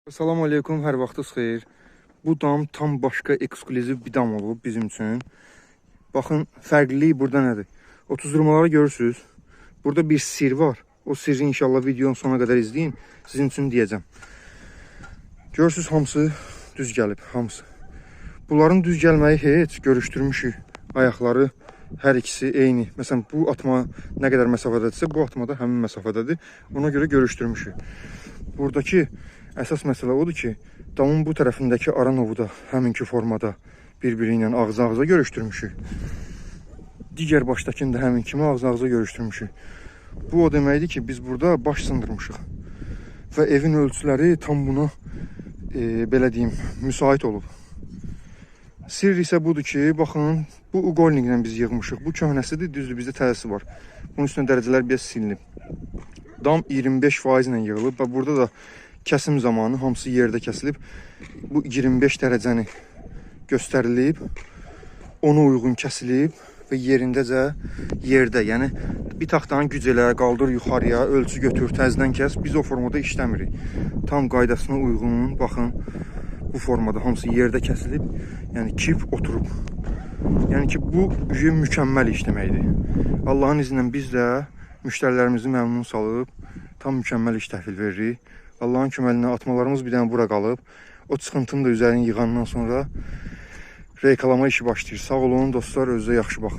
Assalamu aleykum, hər vaxtınız xeyir. Bu dam tam başqa eksklüziv bir dam olub bizim üçün. Baxın, fərqliliyi burada nədir? Otuzdurmaları görürsünüz. Burada bir sir var. O sirri inşallah videonun sonuna qədər izləyin. Sizin üçün deyəcəm. Görürsünüz, hamısı düz gəlib, hamısı. Bunların düz gəlməyi heç görüşdürmüşük. Ayaqları hər ikisi eyni. Məsələn, bu atma nə qədər məsafədədirsə, bu atma da həmin məsafədədir. Ona görə görüşdürmüşük. Buradakı əsas məsələ odur ki, damın bu tərəfindəki aranovu da həminki formada bir-biri ilə ağza-ağza görüşdürmüşük. Digər başdakını da həmin kimi ağza-ağza görüşdürmüşük. Bu o deməkdir ki, biz burada baş sındırmışıq. Və evin ölçüləri tam buna, belə deyim, müsait olub. Sir isə budur ki, baxın, bu uqolniklə biz yığmışıq. Bu köhnəsidir, düzdür, bizdə təzəsi var. Bunun üstünə dərəcələr biraz silinib. Dam 25% ilə yığılıb və burada da kəsim zamanı hamısı yerdə kəsilib. Bu 25 dərəcəni göstərilib, ona uyğun kəsilib və yerindəcə yerdə, yəni bir taxtanın güc elə, qaldır yuxarıya, ölçü götür, təzdən kəs. Biz o formada işləmirik. Tam qaydasına uyğun, baxın, bu formada hamısı yerdə kəsilib, yəni kip oturub. Yəni ki, bu mükəmməl iş deməkdir. Allahın izni ilə biz də müştərilərimizi məmnun salıb, tam mükəmməl iş təhvil veririk. Allahın köməyinə atmalarımız bir dənə bura qalıb. O çıxıntını da üzərini yığandan sonra reykalama işi başlayır. Sağ olun dostlar, özünüzə yaxşı baxın.